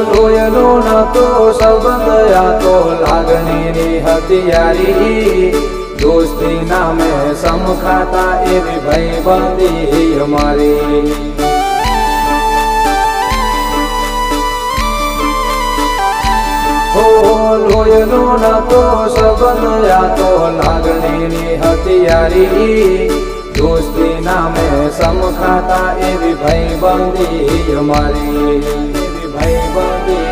લોયનો નતો સંબંધ આ તો લાગણીની હથિયારી દોસ્તી નામે સમખાતા એવી ભાઈબંધી અમારી લોયનો નતો સંબંધ આ તો લાગણીની હથિયારી દોસ્તી નામે સમખાતા એવી ભાઈબંધી અમારી ભાઈબંધી